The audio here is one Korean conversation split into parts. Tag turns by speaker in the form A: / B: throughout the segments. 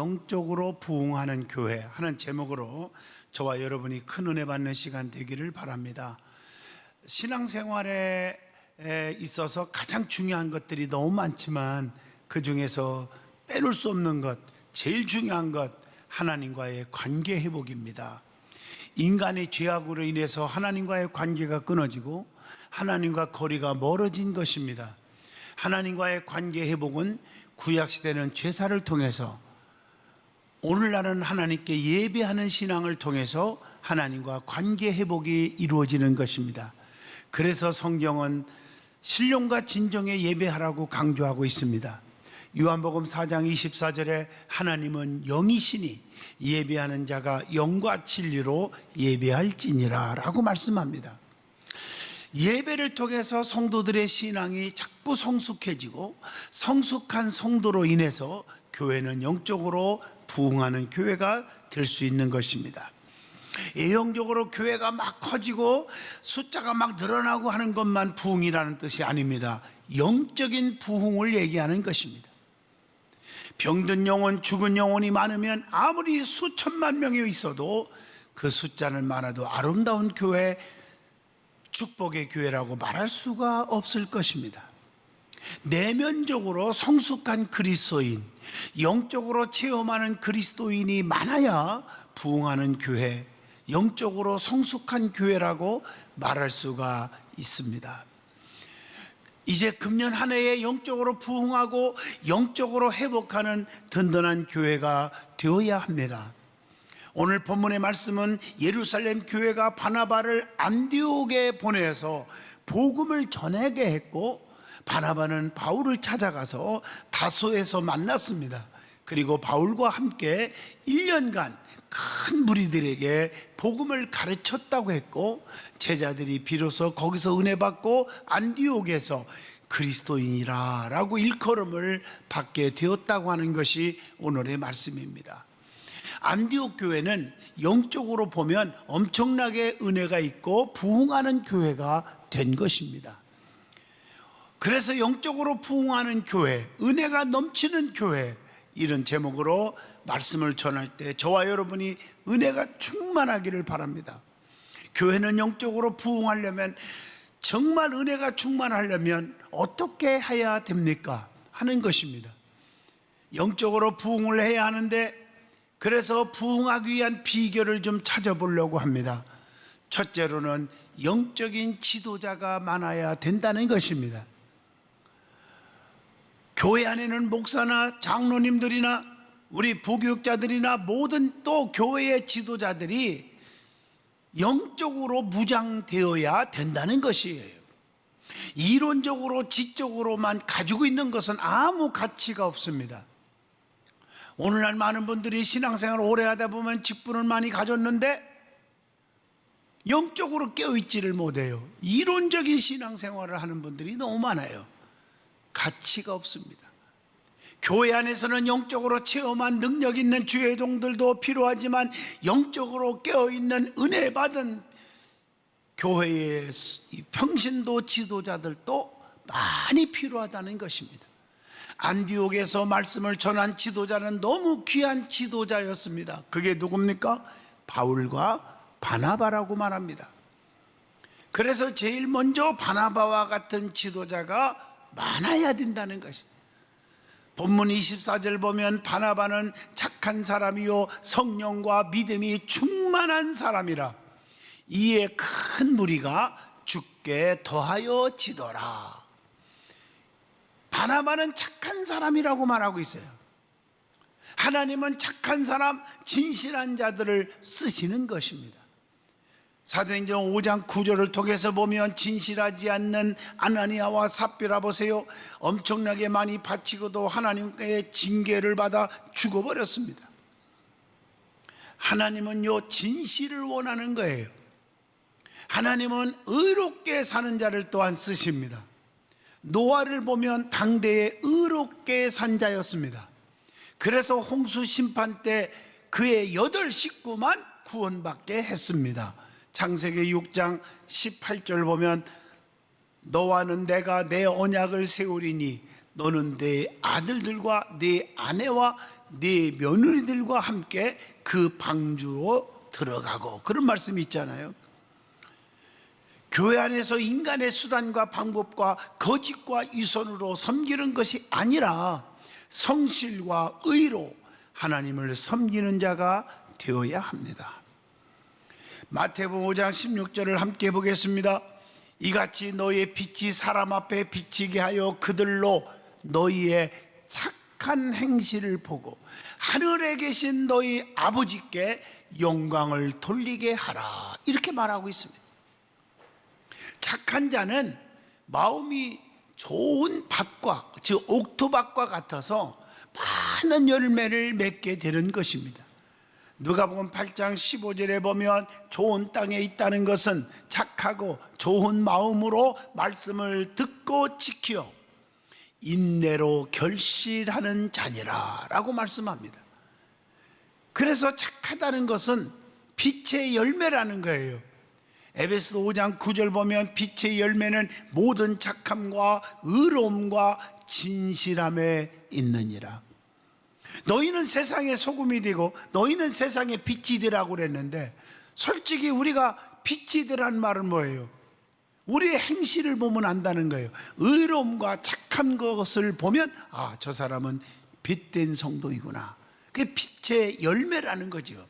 A: 영적으로 부흥하는 교회 하는 제목으로 저와 여러분이 큰 은혜 받는 시간 되기를 바랍니다. 신앙생활에 있어서 가장 중요한 것들이 너무 많지만 그 중에서 빼놓을 수 없는 것, 제일 중요한 것, 하나님과의 관계 회복입니다. 인간의 죄악으로 인해서 하나님과의 관계가 끊어지고 하나님과 거리가 멀어진 것입니다. 하나님과의 관계 회복은 구약시대는 제사를 통해서, 오늘날은 하나님께 예배하는 신앙을 통해서 하나님과 관계 회복이 이루어지는 것입니다. 그래서 성경은 신령과 진정에 예배하라고 강조하고 있습니다. 요한복음 4장 24절에 하나님은 영이시니 예배하는 자가 영과 진리로 예배할지니라 라고 말씀합니다. 예배를 통해서 성도들의 신앙이 자꾸 성숙해지고 성숙한 성도로 인해서 교회는 영적으로 부흥하는 교회가 될 수 있는 것입니다. 예형적으로 교회가 막 커지고 숫자가 막 늘어나고 하는 것만 부흥이라는 뜻이 아닙니다. 영적인 부흥을 얘기하는 것입니다. 병든 영혼, 죽은 영혼이 많으면 아무리 수천만 명이 있어도 그 숫자는 많아도 아름다운 교회, 축복의 교회라고 말할 수가 없을 것입니다. 내면적으로 성숙한 그리스도인, 영적으로 체험하는 그리스도인이 많아야 부흥하는 교회, 영적으로 성숙한 교회라고 말할 수가 있습니다. 이제 금년 한 해에 영적으로 부흥하고 영적으로 회복하는 든든한 교회가 되어야 합니다. 오늘 본문의 말씀은 예루살렘 교회가 바나바를 안디옥에 보내서 복음을 전하게 했고, 바나바는 바울을 찾아가서 다소에서 만났습니다. 그리고 바울과 함께 1년간 큰 무리들에게 복음을 가르쳤다고 했고, 제자들이 비로소 거기서 은혜 받고 안디옥에서 그리스도인이라 라고 일컬음을 받게 되었다고 하는 것이 오늘의 말씀입니다. 안디옥 교회는 영적으로 보면 엄청나게 은혜가 있고 부흥하는 교회가 된 것입니다. 그래서 영적으로 부흥하는 교회, 은혜가 넘치는 교회, 이런 제목으로 말씀을 전할 때 저와 여러분이 은혜가 충만하기를 바랍니다. 교회는 영적으로 부흥하려면, 정말 은혜가 충만하려면 어떻게 해야 됩니까? 하는 것입니다. 영적으로 부흥을 해야 하는데, 그래서 부흥하기 위한 비결을 좀 찾아보려고 합니다. 첫째로는 영적인 지도자가 많아야 된다는 것입니다. 교회 안에는 목사나 장로님들이나 우리 부교육자들이나 모든 또 교회의 지도자들이 영적으로 무장되어야 된다는 것이에요. 이론적으로 지적으로만 가지고 있는 것은 아무 가치가 없습니다. 오늘날 많은 분들이 신앙생활을 오래 하다 보면 직분을 많이 가졌는데 영적으로 깨어있지를 못해요. 이론적인 신앙생활을 하는 분들이 너무 많아요. 가치가 없습니다. 교회 안에서는 영적으로 체험한 능력 있는 주회종들도 필요하지만 영적으로 깨어있는 은혜 받은 교회의 평신도 지도자들도 많이 필요하다는 것입니다. 안디옥에서 말씀을 전한 지도자는 너무 귀한 지도자였습니다. 그게 누굽니까? 바울과 바나바라고 말합니다. 그래서 제일 먼저 바나바와 같은 지도자가 많아야 된다는 것이. 본문 24절 보면 바나바는 착한 사람이요 성령과 믿음이 충만한 사람이라 이에 큰 무리가 주께 더하여 지더라. 바나바는 착한 사람이라고 말하고 있어요. 하나님은 착한 사람, 진실한 자들을 쓰시는 것입니다. 사도행전 5장 9절을 통해서 보면 진실하지 않는 아나니아와 삽비라 보세요. 엄청나게 많이 바치고도 하나님의 징계를 받아 죽어버렸습니다. 하나님은요 진실을 원하는 거예요. 하나님은 의롭게 사는 자를 또한 쓰십니다. 노아를 보면 당대에 의롭게 산 자였습니다. 그래서 홍수 심판 때 그의 8 식구만 구원받게 했습니다. 창세기 6장 18절 보면 너와는 내가 내 언약을 세우리니 너는 내 아들들과 내 아내와 네 며느리들과 함께 그 방주로 들어가고, 그런 말씀이 있잖아요. 교회 안에서 인간의 수단과 방법과 거짓과 위선으로 섬기는 것이 아니라 성실과 의로 하나님을 섬기는 자가 되어야 합니다. 마태복음 5장 16절을 함께 보겠습니다. 이같이 너희의 빛이 사람 앞에 비치게 하여 그들로 너희의 착한 행실을 보고 하늘에 계신 너희 아버지께 영광을 돌리게 하라, 이렇게 말하고 있습니다. 착한 자는 마음이 좋은 밭과, 즉 옥토밭과 같아서 많은 열매를 맺게 되는 것입니다. 누가복음 8장 15절에 보면 좋은 땅에 있다는 것은 착하고 좋은 마음으로 말씀을 듣고 지키어 인내로 결실하는 자니라 라고 말씀합니다. 그래서 착하다는 것은 빛의 열매라는 거예요. 에베소서 5장 9절 보면 빛의 열매는 모든 착함과 의로움과 진실함에 있느니라. 너희는 세상의 소금이 되고 너희는 세상의 빛이 되라고 그랬는데, 솔직히 우리가 빛이 되라는 말은 뭐예요? 우리의 행실을 보면 안다는 거예요. 의로움과 착한 것을 보면 아, 저 사람은 빛된 성도이구나. 그게 빛의 열매라는 거죠.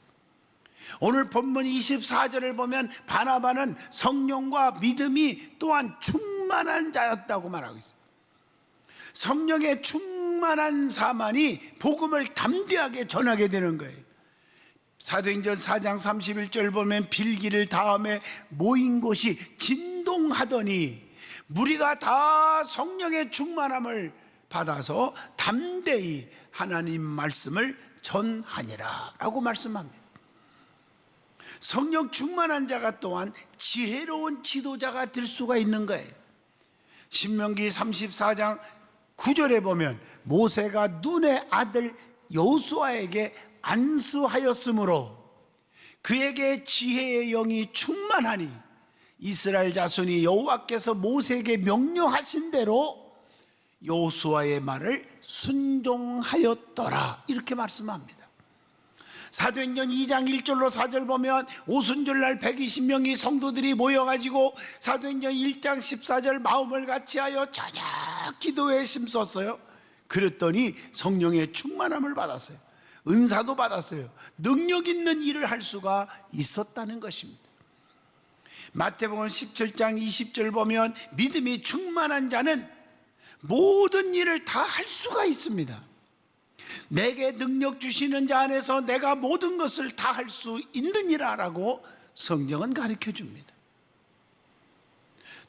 A: 오늘 본문 24절을 보면 바나바는 성령과 믿음이 또한 충만한 자였다고 말하고 있어요. 성령의 충만한 사만이 복음을 담대하게 전하게 되는 거예요. 사도행전 4장 31절 보면 빌기를 다음에 모인 곳이 진동하더니 무리가 다 성령의 충만함을 받아서 담대히 하나님 말씀을 전하니라 라고 말씀합니다. 성령 충만한 자가 또한 지혜로운 지도자가 될 수가 있는 거예요. 신명기 34장 9절에 보면 모세가 눈의 아들 여호수아에게 안수하였으므로 그에게 지혜의 영이 충만하니 이스라엘 자손이 여호와께서 모세에게 명령하신 대로 여호수아의 말을 순종하였더라, 이렇게 말씀합니다. 사도행전 2장 1절로 4절 보면 오순절날 120명의 성도들이 모여가지고 사도행전 1장 14절 마음을 같이하여 저녁 기도에 힘썼어요. 그랬더니 성령의 충만함을 받았어요. 은사도 받았어요. 능력 있는 일을 할 수가 있었다는 것입니다. 마태복음 17장 20절 보면 믿음이 충만한 자는 모든 일을 다 할 수가 있습니다. 내게 능력 주시는 자 안에서 내가 모든 것을 다 할 수 있느니라 라고 성경은 가르쳐 줍니다.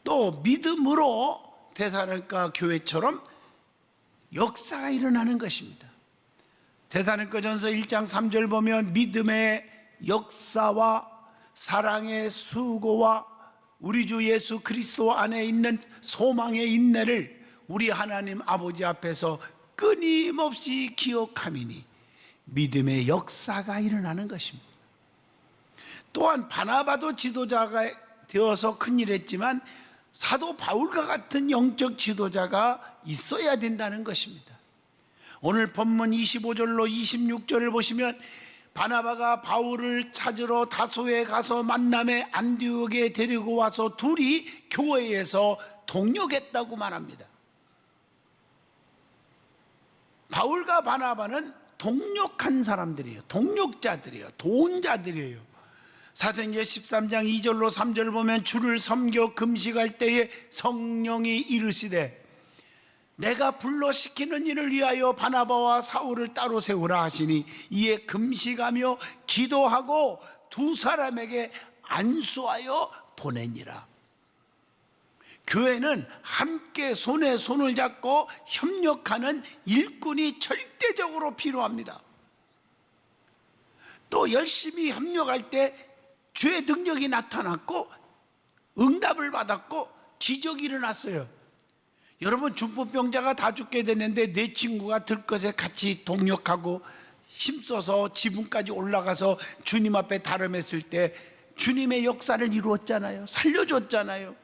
A: 또 믿음으로 데살로니가 교회처럼 역사가 일어나는 것입니다. 데살로니가전서 1장 3절 보면 믿음의 역사와 사랑의 수고와 우리 주 예수 그리스도 안에 있는 소망의 인내를 우리 하나님 아버지 앞에서 끊임없이 기억함이니 믿음의 역사가 일어나는 것입니다. 또한 바나바도 지도자가 되어서 큰일 했지만 사도 바울과 같은 영적 지도자가 있어야 된다는 것입니다. 오늘 본문 25절로 26절을 보시면 바나바가 바울을 찾으러 다소에 가서 만남에 안디옥에 데리고 와서 둘이 교회에서 동역했다고 말합니다. 바울과 바나바는 동역한 사람들이에요. 동역자들이에요. 도운자들이에요. 사도행전 13장 2절로 3절을 보면 주를 섬겨 금식할 때에 성령이 이르시되 내가 불러 시키는 일을 위하여 바나바와 사울을 따로 세우라 하시니 이에 금식하며 기도하고 두 사람에게 안수하여 보내니라. 교회는 함께 손에 손을 잡고 협력하는 일꾼이 절대적으로 필요합니다. 또 열심히 협력할 때 주의 능력이 나타났고 응답을 받았고 기적이 일어났어요. 여러분, 중풍병자가 다 죽게 됐는데 내 친구가 들것에 같이 동력하고 힘써서 지붕까지 올라가서 주님 앞에 달음했을 때 주님의 역사를 이루었잖아요. 살려줬잖아요.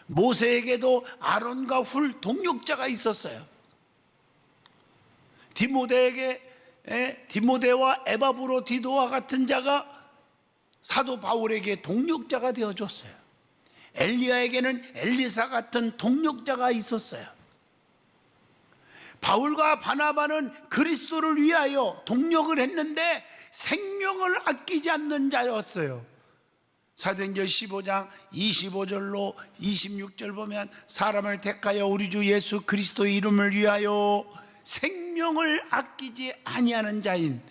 A: 모세에게도 아론과 훌 동력자가 있었어요. 디모데와 에바브로디도와 같은 자가 사도 바울에게 동력자가 되어줬어요. 엘리야에게는 엘리사 같은 동력자가 있었어요. 바울과 바나바는 그리스도를 위하여 동력을 했는데 생명을 아끼지 않는 자였어요. 사도행전 15장 25절로 26절 보면 사람을 택하여 우리 주 예수 그리스도의 이름을 위하여 생명을 아끼지 아니하는 자인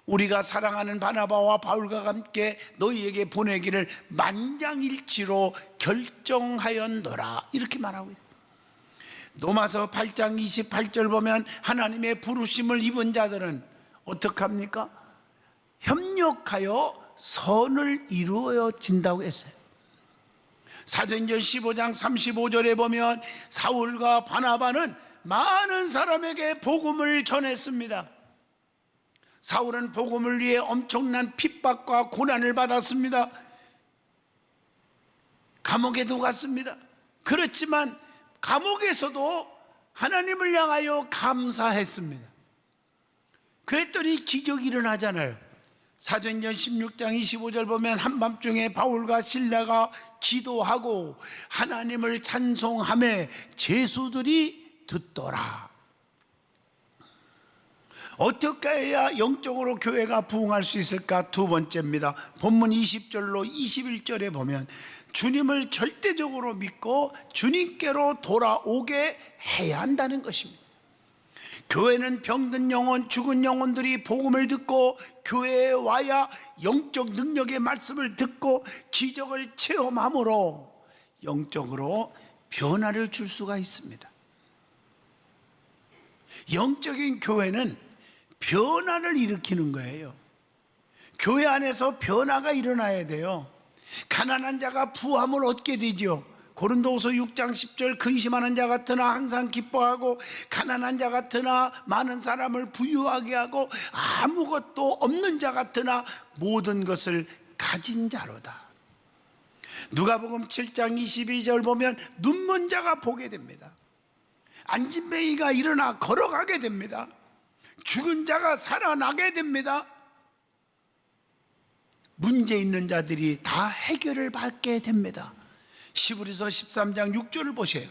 A: 우리가 사랑하는 바나바와 바울과 함께 너희에게 보내기를 만장일치로 결정하였노라, 이렇게 말하고 있어요. 로마서 8장 28절 보면 하나님의 부르심을 입은 자들은 어떻게 합니까? 협력하여 선을 이루어진다고 했어요. 사도행전 15장 35절에 보면 사울과 바나바는 많은 사람에게 복음을 전했습니다. 사울은 복음을 위해 엄청난 핍박과 고난을 받았습니다. 감옥에도 갔습니다. 그렇지만 감옥에서도 하나님을 향하여 감사했습니다. 그랬더니 기적이 일어나잖아요. 사도행전 16장 25절 보면 한밤중에 바울과 실라가 기도하고 하나님을 찬송하며 제수들이 듣더라. 어떻게 해야 영적으로 교회가 부흥할 수 있을까? 두 번째입니다. 본문 20절로 21절에 보면 주님을 절대적으로 믿고 주님께로 돌아오게 해야 한다는 것입니다. 교회는 병든 영혼, 죽은 영혼들이 복음을 듣고 교회에 와야 영적 능력의 말씀을 듣고 기적을 체험함으로 영적으로 변화를 줄 수가 있습니다. 영적인 교회는 변화를 일으키는 거예요. 교회 안에서 변화가 일어나야 돼요. 가난한 자가 부함을 얻게 되죠. 고린도후서 6장 10절 근심하는 자 같으나 항상 기뻐하고 가난한 자 같으나 많은 사람을 부유하게 하고 아무것도 없는 자 같으나 모든 것을 가진 자로다. 누가복음 7장 22절 보면 눈먼 자가 보게 됩니다. 안진뱅이가 일어나 걸어가게 됩니다. 죽은 자가 살아나게 됩니다. 문제 있는 자들이 다 해결을 받게 됩니다. 시브리서 13장 6절을 보세요.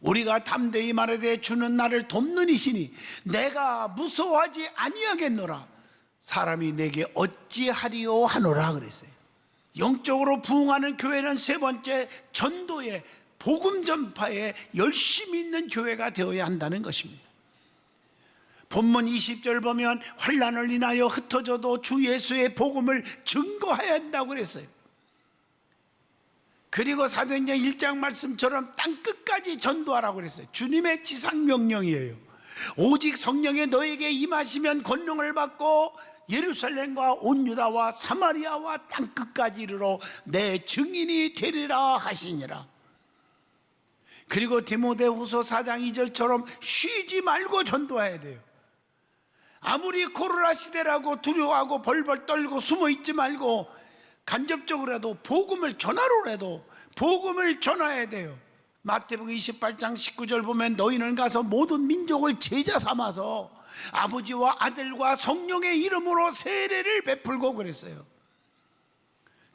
A: 우리가 담대히 말하되 주는 나를 돕는 이시니 내가 무서워하지 아니하겠노라. 사람이 내게 어찌하리요 하노라 그랬어요. 영적으로 부흥하는 교회는 세 번째, 전도에, 복음 전파에 열심히 있는 교회가 되어야 한다는 것입니다. 본문 20절 보면 환난을 인하여 흩어져도 주 예수의 복음을 증거해야 한다고 그랬어요. 그리고 사도행전 1장 말씀처럼 땅끝까지 전도하라고 그랬어요. 주님의 지상명령이에요. 오직 성령의 너에게 임하시면 권능을 받고 예루살렘과 온 유다와 사마리아와 땅끝까지 이르러 내 증인이 되리라 하시니라. 그리고 디모데후서 4장 2절처럼 쉬지 말고 전도해야 돼요. 아무리 코로나 시대라고 두려워하고 벌벌 떨고 숨어 있지 말고 간접적으로라도 복음을 전하로라도 복음을 전해야 돼요. 마태복음 28장 19절 보면 너희는 가서 모든 민족을 제자 삼아서 아버지와 아들과 성령의 이름으로 세례를 베풀고 그랬어요.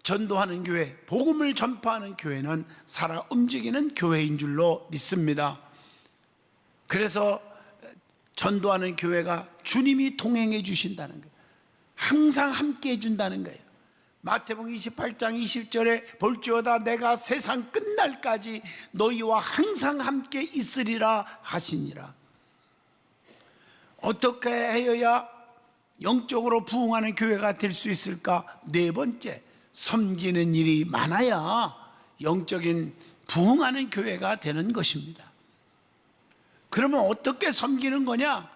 A: 전도하는 교회, 복음을 전파하는 교회는 살아 움직이는 교회인 줄로 믿습니다. 그래서 전도하는 교회가 주님이 동행해 주신다는 거예요. 항상 함께 해준다는 거예요. 마태복음 28장 20절에 볼지어다 내가 세상 끝날까지 너희와 항상 함께 있으리라 하시니라. 어떻게 하여야 영적으로 부흥하는 교회가 될 수 있을까? 네 번째, 섬기는 일이 많아야 영적인 부흥하는 교회가 되는 것입니다. 그러면 어떻게 섬기는 거냐?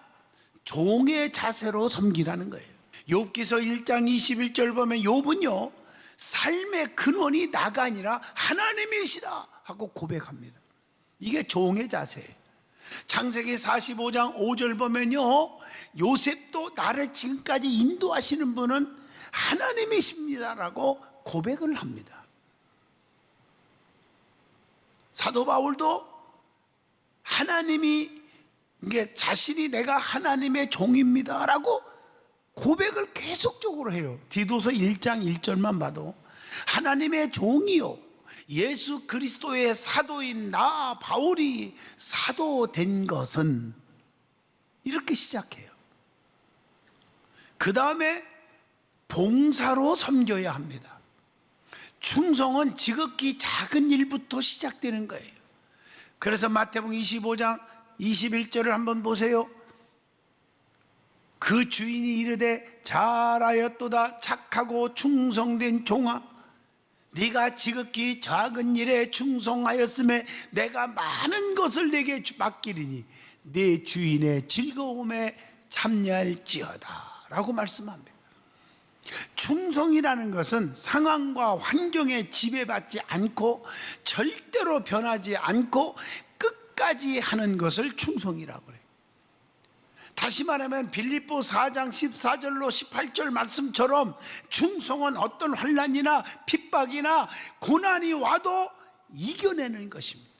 A: 종의 자세로 섬기라는 거예요. 욥기서 1장 21절 보면 욥은요 삶의 근원이 나가 아니라 하나님이시라 하고 고백합니다. 이게 종의 자세예요. 창세기 45장 5절 보면요 요셉도 나를 지금까지 인도하시는 분은 하나님이십니다라고 고백을 합니다. 사도 바울도 하나님이 이게 자신이 내가 하나님의 종입니다라고 고백을 계속적으로 해요. 디도서 1장 1절만 봐도 하나님의 종이요 예수 그리스도의 사도인 나 바울이 사도된 것은, 이렇게 시작해요. 그 다음에 봉사로 섬겨야 합니다. 충성은 지극히 작은 일부터 시작되는 거예요. 그래서 마태복음 25장 21절을 한번 보세요. 그 주인이 이르되 잘하였도다 착하고 충성된 종아, 네가 지극히 작은 일에 충성하였음에 내가 많은 것을 내게 맡기리니 네 주인의 즐거움에 참여할지어다 라고 말씀합니다. 충성이라는 것은 상황과 환경에 지배받지 않고 절대로 변하지 않고 끝까지 하는 것을 충성이라고 해요. 다시 말하면 빌립보 4장 14절로 18절 말씀처럼 충성은 어떤 환난이나 핍박이나 고난이 와도 이겨내는 것입니다.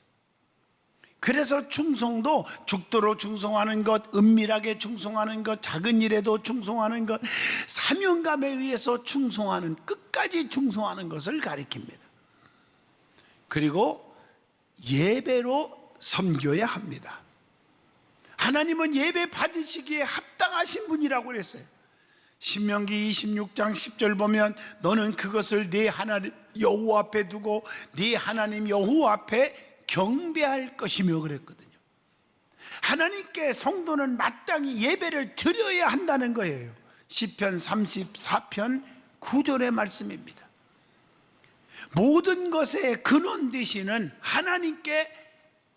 A: 그래서 충성도 죽도록 충성하는 것, 은밀하게 충성하는 것, 작은 일에도 충성하는 것, 사명감에 의해서 충성하는, 끝까지 충성하는 것을 가리킵니다. 그리고 예배로 섬겨야 합니다. 하나님은 예배 받으시기에 합당하신 분이라고 그랬어요. 신명기 26장 10절 보면 너는 그것을 네 하나님 여호와 앞에 두고 네 하나님 여호와 앞에 경배할 것이며 그랬거든요. 하나님께 성도는 마땅히 예배를 드려야 한다는 거예요. 시편 34편 9절의 말씀입니다. 모든 것의 근원 되시는 하나님께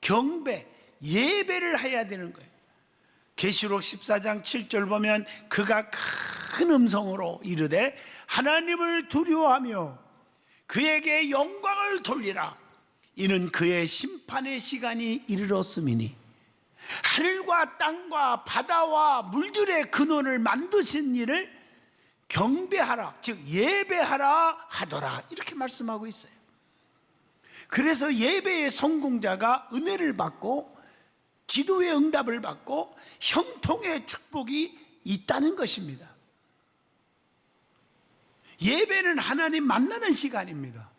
A: 경배, 예배를 해야 되는 거예요. 계시록 14장 7절 보면 그가 큰 음성으로 이르되 하나님을 두려워하며 그에게 영광을 돌리라. 이는 그의 심판의 시간이 이르렀음이니 하늘과 땅과 바다와 물들의 근원을 만드신 이를 경배하라, 즉 예배하라 하더라, 이렇게 말씀하고 있어요. 그래서 예배의 성공자가 은혜를 받고 기도의 응답을 받고 형통의 축복이 있다는 것입니다. 예배는 하나님 만나는 시간입니다.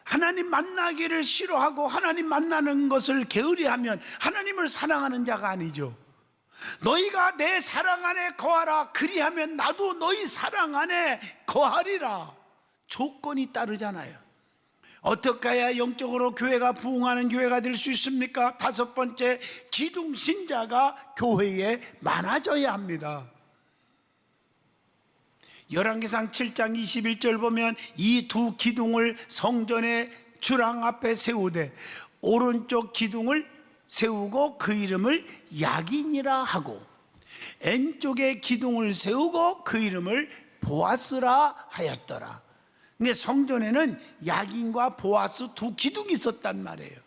A: 하나님 만나기를 싫어하고 하나님 만나는 것을 게으리하면 하나님을 사랑하는 자가 아니죠. 너희가 내 사랑 안에 거하라, 그리하면 나도 너희 사랑 안에 거하리라. 조건이 따르잖아요. 어떻게 해야 영적으로 교회가 부흥하는 교회가 될 수 있습니까? 다섯 번째, 기둥 신자가 교회에 많아져야 합니다. 열왕기상 7장 21절 보면 이 두 기둥을 성전의 주랑 앞에 세우되 오른쪽 기둥을 세우고 그 이름을 야긴이라 하고 왼쪽의 기둥을 세우고 그 이름을 보아스라 하였더라. 근데 성전에는 야긴과 보아스 두 기둥이 있었단 말이에요.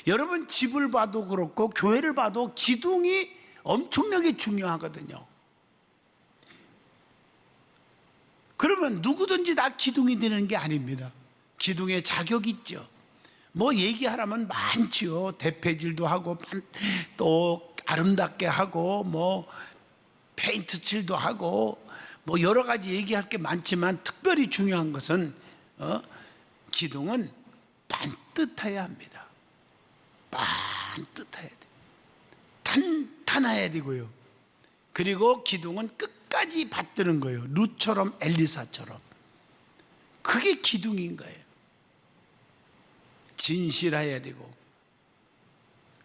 A: 여러분 집을 봐도 그렇고 교회를 봐도 기둥이 엄청나게 중요하거든요. 그러면 누구든지 다 기둥이 되는 게 아닙니다. 기둥에 자격이 있죠. 뭐 얘기하라면 많지요. 대패질도 하고 또 아름답게 하고 뭐 페인트 칠도 하고 뭐 여러 가지 얘기할 게 많지만 특별히 중요한 것은 기둥은 반듯해야 합니다. 반듯해야 돼. 탄탄해야 되고요. 그리고 기둥은 끝까지 받드는 거예요. 룻처럼 엘리사처럼. 그게 기둥인 거예요. 진실해야 되고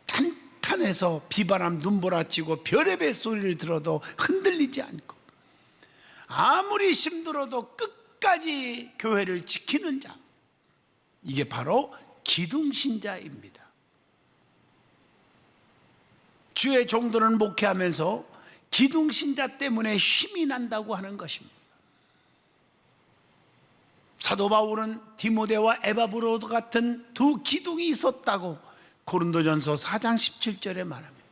A: 탄탄해서 비바람 눈보라치고 별의별 소리를 들어도 흔들리지 않고 아무리 힘들어도 끝까지 교회를 지키는 자, 이게 바로 기둥신자입니다. 주의 종들은 목회하면서 기둥신자 때문에 힘이 난다고 하는 것입니다. 사도 바울은 디모데와 에바브로도 같은 두 기둥이 있었다고 고린도전서 4장 17절에 말합니다.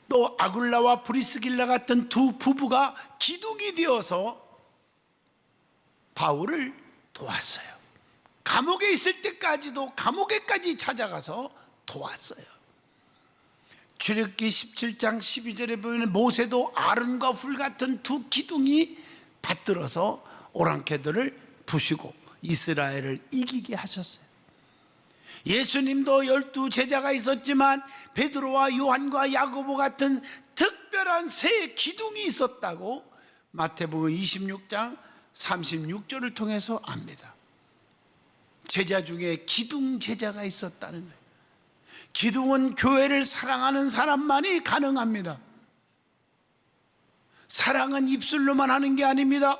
A: 또 아굴라와 브리스길라 같은 두 부부가 기둥이 되어서 바울을 도왔어요. 감옥에 있을 때까지도 감옥에까지 찾아가서 도왔어요. 출애굽기 17장 12절에 보면 모세도 아론과 훌 같은 두 기둥이 받들어서 오랑캐들을 부시고 이스라엘을 이기게 하셨어요. 예수님도 12제자가 있었지만 베드로와 요한과 야고보 같은 특별한 세 기둥이 있었다고 마태복음 26장 36절을 통해서 압니다. 제자 중에 기둥 제자가 있었다는 거예요. 기둥은 교회를 사랑하는 사람만이 가능합니다. 사랑은 입술로만 하는 게 아닙니다.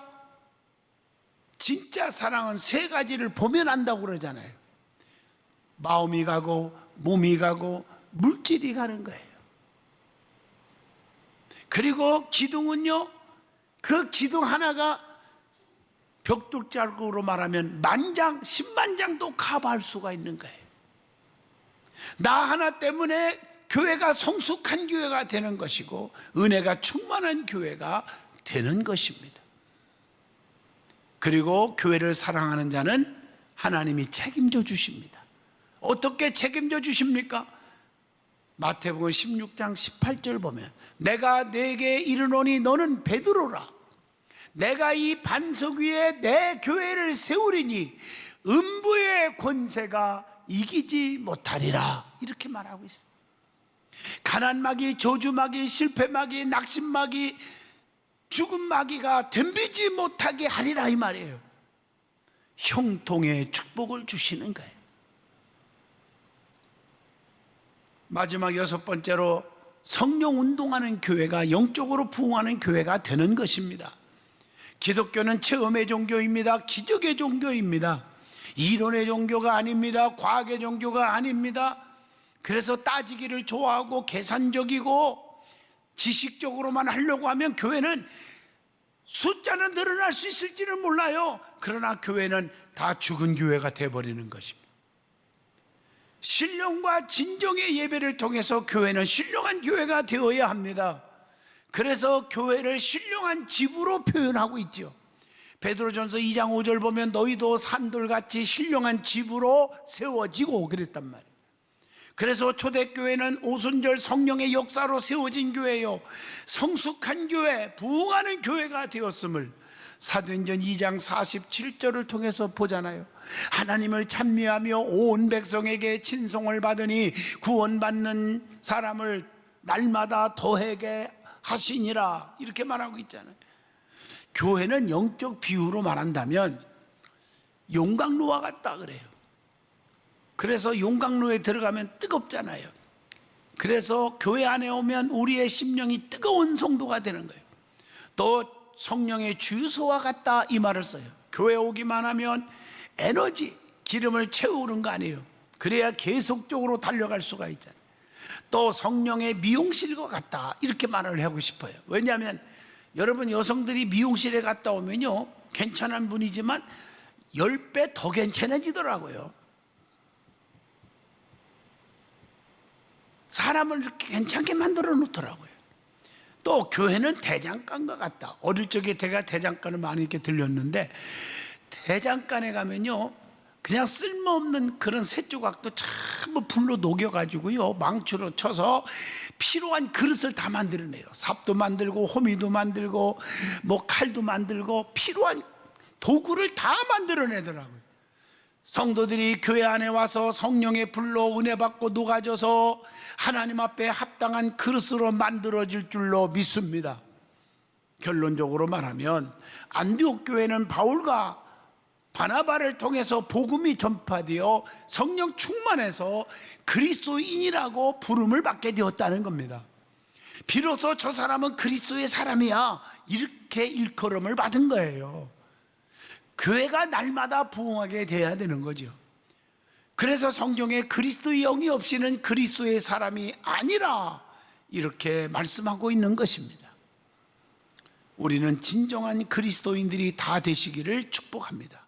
A: 진짜 사랑은 세 가지를 보면 안다고 그러잖아요. 마음이 가고 몸이 가고 물질이 가는 거예요. 그리고 기둥은요, 그 기둥 하나가 벽돌자국으로 말하면 만장, 10만장도 커버할 수가 있는 거예요. 나 하나 때문에 교회가 성숙한 교회가 되는 것이고 은혜가 충만한 교회가 되는 것입니다. 그리고 교회를 사랑하는 자는 하나님이 책임져 주십니다. 어떻게 책임져 주십니까? 마태복음 16장 18절 보면 내가 네게 이르노니 너는 베드로라. 내가 이 반석 위에 내 교회를 세우리니 음부의 권세가 이기지 못하리라. 이렇게 말하고 있습니다. 가난마귀, 저주마귀, 실패마귀, 낙심마귀, 죽음마귀가 덤비지 못하게 하리라 이 말이에요. 형통의 축복을 주시는 거예요. 마지막 6번째로 성령 운동하는 교회가 영적으로 부흥하는 교회가 되는 것입니다. 기독교는 체험의 종교입니다. 기적의 종교입니다. 이론의 종교가 아닙니다. 과학의 종교가 아닙니다. 그래서 따지기를 좋아하고 계산적이고 지식적으로만 하려고 하면 교회는 숫자는 늘어날 수 있을지는 몰라요. 그러나 교회는 다 죽은 교회가 되어버리는 것입니다. 신령과 진정의 예배를 통해서 교회는 신령한 교회가 되어야 합니다. 그래서 교회를 신령한 집으로 표현하고 있죠. 베드로전서 2장 5절 보면 너희도 산돌같이 신령한 집으로 세워지고 그랬단 말이에요. 그래서 초대교회는 오순절 성령의 역사로 세워진 교회요, 성숙한 교회, 부흥하는 교회가 되었음을 사도행전 2장 47절을 통해서 보잖아요. 하나님을 찬미하며 온 백성에게 친송을 받으니 구원받는 사람을 날마다 더하게 하시니라, 이렇게 말하고 있잖아요. 교회는 영적 비유로 말한다면 용광로와 같다 그래요. 그래서 용광로에 들어가면 뜨겁잖아요. 그래서 교회 안에 오면 우리의 심령이 뜨거운 성도가 되는 거예요. 또 성령의 주유소와 같다 이 말을 써요. 교회 오기만 하면 에너지, 기름을 채우는 거 아니에요. 그래야 계속적으로 달려갈 수가 있잖아요. 또 성령의 미용실과 같다 이렇게 말을 하고 싶어요. 왜냐하면 여러분 여성들이 미용실에 갔다 오면요, 괜찮은 분이지만 10배 더 괜찮아지더라고요. 사람을 이렇게 괜찮게 만들어 놓더라고요. 또 교회는 대장간과 같다. 어릴 적에 제가 대장간을 많이 이렇게 들렸는데, 대장간에 가면요 그냥 쓸모없는 그런 쇳조각도 전부 불로 녹여가지고요 망치로 쳐서 필요한 그릇을 다 만들어내요. 삽도 만들고 호미도 만들고 뭐 칼도 만들고 필요한 도구를 다 만들어내더라고요. 성도들이 교회 안에 와서 성령의 불로 은혜 받고 녹아져서 하나님 앞에 합당한 그릇으로 만들어질 줄로 믿습니다. 결론적으로 말하면 안디옥 교회는 바울과 바나바를 통해서 복음이 전파되어 성령 충만해서 그리스도인이라고 부름을 받게 되었다는 겁니다. 비로소 저 사람은 그리스도의 사람이야 이렇게 일컬음을 받은 거예요. 교회가 날마다 부흥하게 돼야 되는 거죠. 그래서 성경에 그리스도의 영이 없이는 그리스도의 사람이 아니라 이렇게 말씀하고 있는 것입니다. 우리는 진정한 그리스도인들이 다 되시기를 축복합니다.